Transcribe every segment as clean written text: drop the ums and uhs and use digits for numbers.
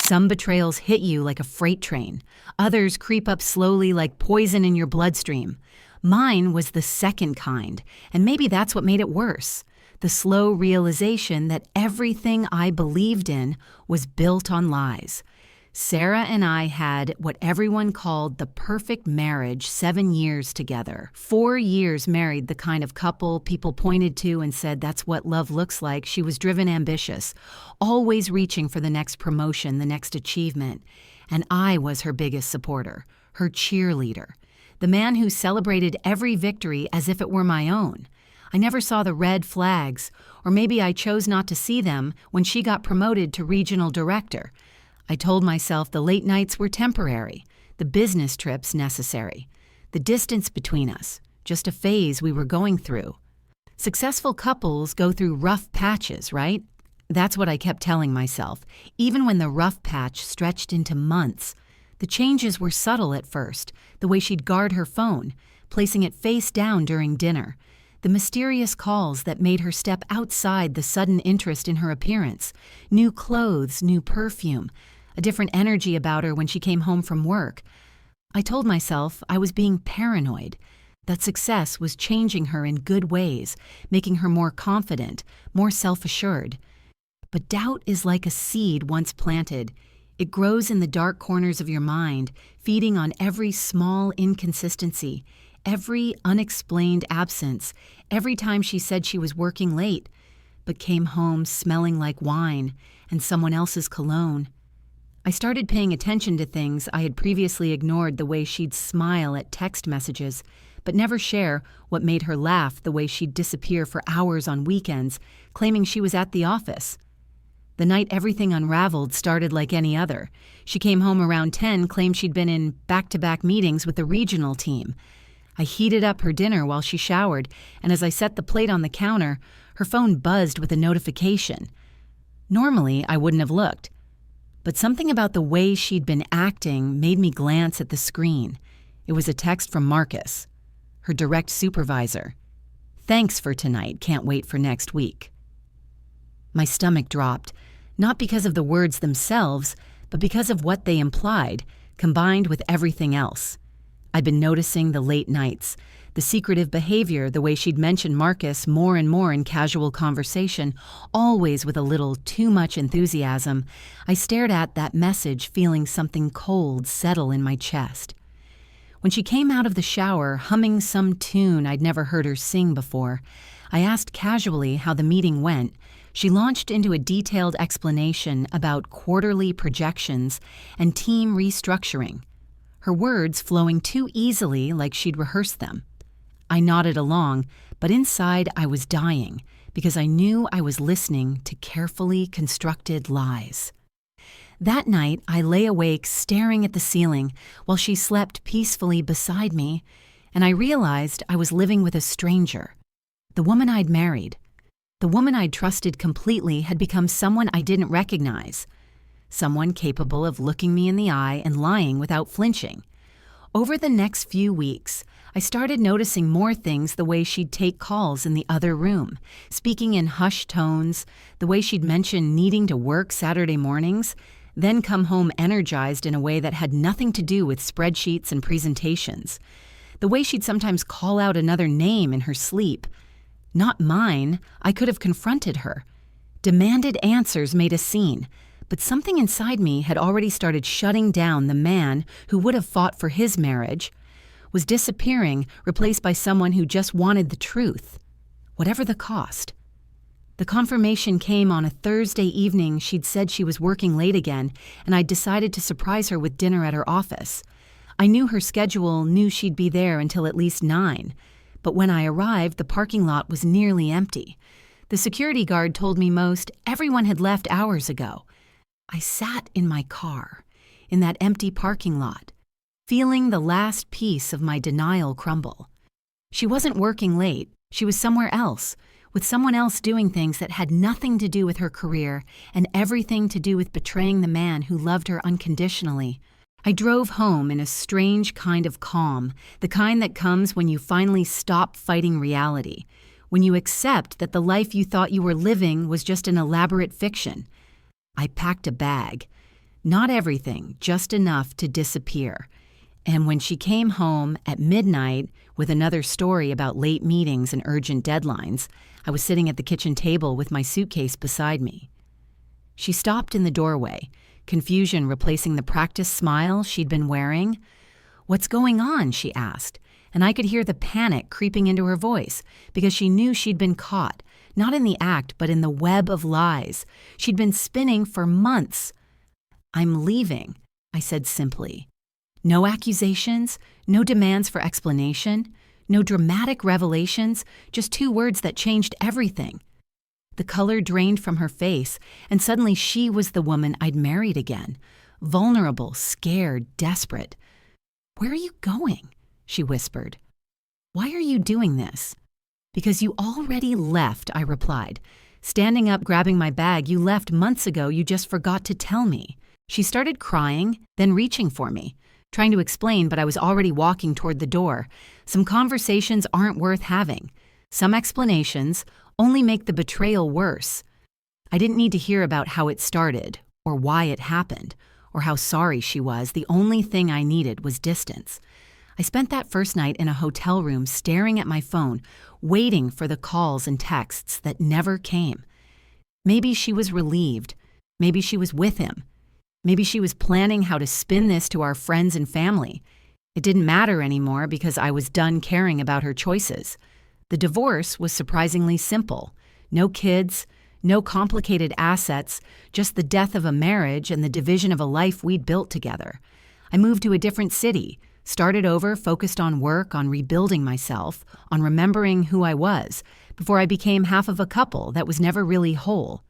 Some betrayals hit you like a freight train. Others creep up slowly like poison in your bloodstream. Mine was the second kind, and maybe that's what made it worse. The slow realization that everything I believed in was built on lies. Sarah and I had what everyone called the perfect marriage, 7 years together. 4 years married, the kind of couple people pointed to and said that's what love looks like. She was driven, ambitious, always reaching for the next promotion, the next achievement. And I was her biggest supporter, her cheerleader, the man who celebrated every victory as if it were my own. I never saw the red flags, or maybe I chose not to see them when she got promoted to regional director. I told myself the late nights were temporary, the business trips necessary, the distance between us, just a phase we were going through. Successful couples go through rough patches, right? That's what I kept telling myself, even when the rough patch stretched into months. The changes were subtle at first, the way she'd guard her phone, placing it face down during dinner, the mysterious calls that made her step outside the sudden interest in her appearance, new clothes, new perfume, a different energy about her when she came home from work. I told myself I was being paranoid, that success was changing her in good ways, making her more confident, more self-assured. But doubt is like a seed once planted. It grows in the dark corners of your mind, feeding on every small inconsistency, every unexplained absence, every time she said she was working late, but came home smelling like wine and someone else's cologne. I started paying attention to things I had previously ignored, the way she'd smile at text messages, but never share what made her laugh, the way she'd disappear for hours on weekends, claiming she was at the office. The night everything unraveled started like any other. She came home around 10, claimed she'd been in back-to-back meetings with the regional team. I heated up her dinner while she showered, and as I set the plate on the counter, her phone buzzed with a notification. Normally, I wouldn't have looked, but something about the way she'd been acting made me glance at the screen. It was a text from Marcus, her direct supervisor. "Thanks for tonight, can't wait for next week." My stomach dropped, not because of the words themselves, but because of what they implied, combined with everything else. I'd been noticing the late nights, the secretive behavior, the way she'd mention Marcus more and more in casual conversation, always with a little too much enthusiasm. I stared at that message, feeling something cold settle in my chest. When she came out of the shower, humming some tune I'd never heard her sing before, I asked casually how the meeting went. She launched into a detailed explanation about quarterly projections and team restructuring, her words flowing too easily like she'd rehearsed them. I nodded along, but inside I was dying because I knew I was listening to carefully constructed lies. That night, I lay awake staring at the ceiling while she slept peacefully beside me, and I realized I was living with a stranger. The woman I'd married, the woman I'd trusted completely, had become someone I didn't recognize. Someone capable of looking me in the eye and lying without flinching. Over the next few weeks, I started noticing more things, the way she'd take calls in the other room, speaking in hushed tones, the way she'd mention needing to work Saturday mornings, then come home energized in a way that had nothing to do with spreadsheets and presentations, the way she'd sometimes call out another name in her sleep. Not mine. I could have confronted her. Demanded answers, made a scene. But something inside me had already started shutting down. The man who would have fought for his marriage was disappearing, replaced by someone who just wanted the truth, whatever the cost. The confirmation came on a Thursday evening. She'd said she was working late again, and I'd decided to surprise her with dinner at her office. I knew her schedule, knew she'd be there until at least 9, but when I arrived, the parking lot was nearly empty. The security guard told me everyone had left hours ago. I sat in my car, in that empty parking lot, feeling the last piece of my denial crumble. She wasn't working late. She was somewhere else, with someone else doing things that had nothing to do with her career and everything to do with betraying the man who loved her unconditionally. I drove home in a strange kind of calm, the kind that comes when you finally stop fighting reality, when you accept that the life you thought you were living was just an elaborate fiction. I packed a bag. Not everything, just enough to disappear. And when she came home at midnight with another story about late meetings and urgent deadlines, I was sitting at the kitchen table with my suitcase beside me. She stopped in the doorway, confusion replacing the practiced smile she'd been wearing. "What's going on?" she asked, and I could hear the panic creeping into her voice because she knew she'd been caught, not in the act but in the web of lies she'd been spinning for months. "I'm leaving," I said simply. No accusations, no demands for explanation, no dramatic revelations, just 2 words that changed everything. The color drained from her face, and suddenly she was the woman I'd married again, vulnerable, scared, desperate. "Where are you going?" she whispered. "Why are you doing this?" "Because you already left," I replied. "Standing up, grabbing my bag, you left months ago, you just forgot to tell me." She started crying, then reaching for me, trying to explain, but I was already walking toward the door. Some conversations aren't worth having. Some explanations only make the betrayal worse. I didn't need to hear about how it started, or why it happened, or how sorry she was. The only thing I needed was distance. I spent that first night in a hotel room staring at my phone, waiting for the calls and texts that never came. Maybe she was relieved. Maybe she was with him. Maybe she was planning how to spin this to our friends and family. It didn't matter anymore because I was done caring about her choices. The divorce was surprisingly simple. No kids, no complicated assets, just the death of a marriage and the division of a life we'd built together. I moved to a different city, started over, focused on work, on rebuilding myself, on remembering who I was, before I became half of a couple that was never really whole.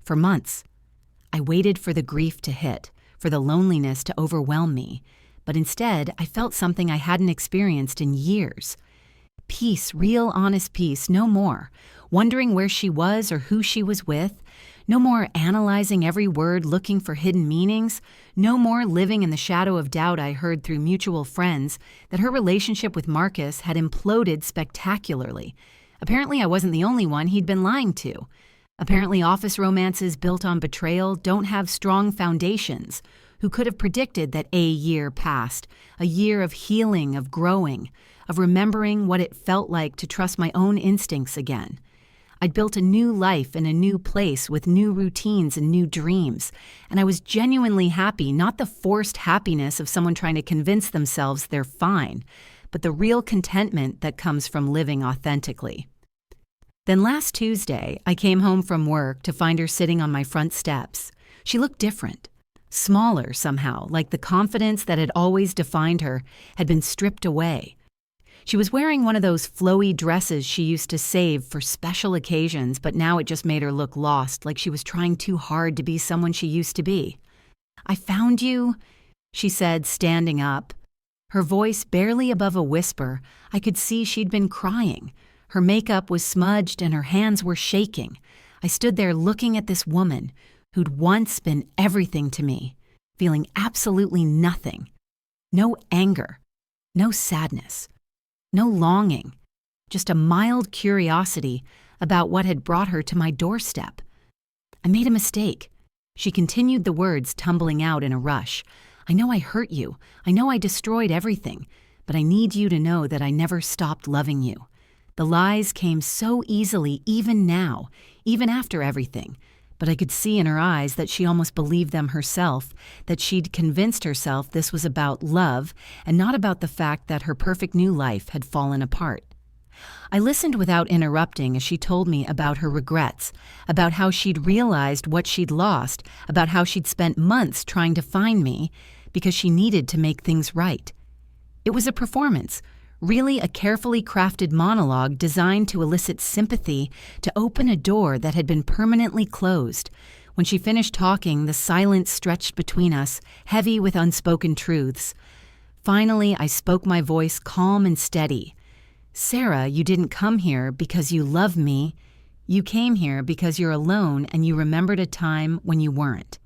For months, I waited for the grief to hit, for the loneliness to overwhelm me, but instead I felt something I hadn't experienced in years. Peace, real honest peace, no more. Wondering where she was or who she was with. No more analyzing every word, looking for hidden meanings. No more living in the shadow of doubt I heard through mutual friends that her relationship with Marcus had imploded spectacularly. Apparently I wasn't the only one he'd been lying to. Apparently office romances built on betrayal don't have strong foundations. Who could have predicted that a year passed, a year of healing, of growing, of remembering what it felt like to trust my own instincts again. I'd built a new life in a new place with new routines and new dreams, and I was genuinely happy, not the forced happiness of someone trying to convince themselves they're fine, but the real contentment that comes from living authentically. Then last Tuesday, I came home from work to find her sitting on my front steps. She looked different. Smaller somehow, like the confidence that had always defined her had been stripped away. She was wearing one of those flowy dresses she used to save for special occasions, but now it just made her look lost, like she was trying too hard to be someone she used to be. "I found you," she said, standing up. Her voice barely above a whisper. I could see she'd been crying. Her makeup was smudged and her hands were shaking. I stood there looking at this woman who'd once been everything to me, feeling absolutely nothing. No anger, no sadness, no longing, just a mild curiosity about what had brought her to my doorstep. "I made a mistake." She continued, the words tumbling out in a rush. "I know I hurt you. I know I destroyed everything, but I need you to know that I never stopped loving you. The lies came so easily even now, even after everything. But I could see in her eyes that she almost believed them herself, that she'd convinced herself this was about love and not about the fact that her perfect new life had fallen apart. I listened without interrupting as she told me about her regrets, about how she'd realized what she'd lost, about how she'd spent months trying to find me because she needed to make things right. It was a performance, really a carefully crafted monologue designed to elicit sympathy, to open a door that had been permanently closed. When she finished talking, the silence stretched between us, heavy with unspoken truths. Finally, I spoke, my voice calm and steady. "Sarah, you didn't come here because you love me. You came here because you're alone and you remembered a time when you weren't."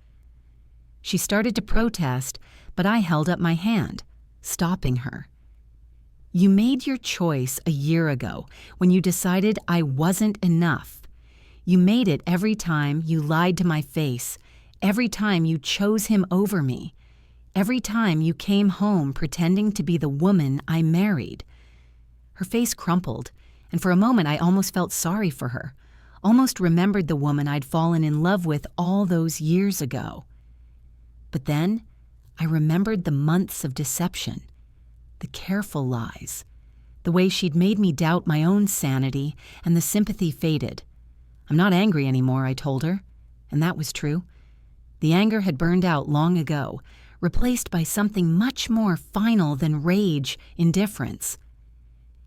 She started to protest, but I held up my hand, stopping her. "You made your choice a year ago when you decided I wasn't enough. You made it every time you lied to my face, Every time you chose him over me. Every time you came home pretending to be the woman I married." Her face crumpled, and for a moment I almost felt sorry for her, almost remembered the woman I'd fallen in love with all those years ago. But then I remembered the months of deception, the careful lies, the way she'd made me doubt my own sanity, and the sympathy faded. "I'm not angry anymore," I told her, and that was true. The anger had burned out long ago, replaced by something much more final than rage, indifference.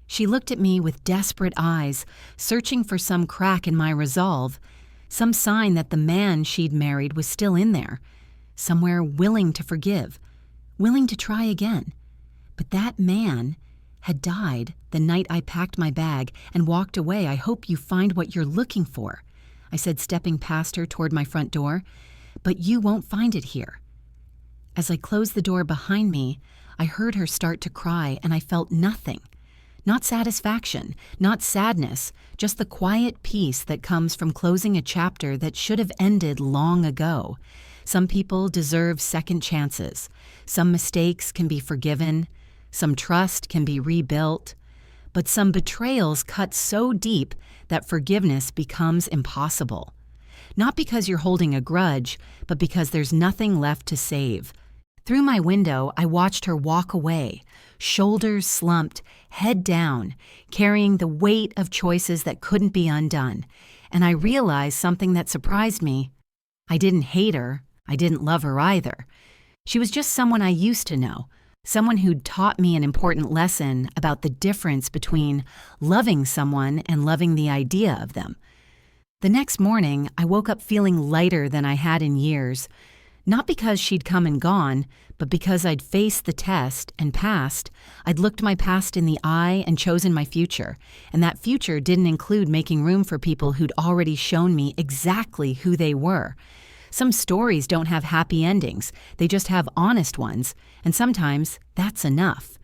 She looked at me with desperate eyes, searching for some crack in my resolve, some sign that the man she'd married was still in there, somewhere willing to forgive, willing to try again. But that man had died the night I packed my bag and walked away. "I hope you find what you're looking for," I said, stepping past her toward my front door. "But you won't find it here." As I closed the door behind me, I heard her start to cry, and I felt nothing. Not satisfaction, not sadness, just the quiet peace that comes from closing a chapter that should have ended long ago. Some people deserve second chances. Some mistakes can be forgiven. Some trust can be rebuilt. But some betrayals cut so deep that forgiveness becomes impossible. Not because you're holding a grudge, but because there's nothing left to save. Through my window, I watched her walk away, shoulders slumped, head down, carrying the weight of choices that couldn't be undone. And I realized something that surprised me. I didn't hate her. I didn't love her either. She was just someone I used to know, someone who'd taught me an important lesson about the difference between loving someone and loving the idea of them. The next morning, I woke up feeling lighter than I had in years, not because she'd come and gone, but because I'd faced the test and passed. I'd looked my past in the eye and chosen my future, and that future didn't include making room for people who'd already shown me exactly who they were. Some stories don't have happy endings, they just have honest ones, and sometimes that's enough.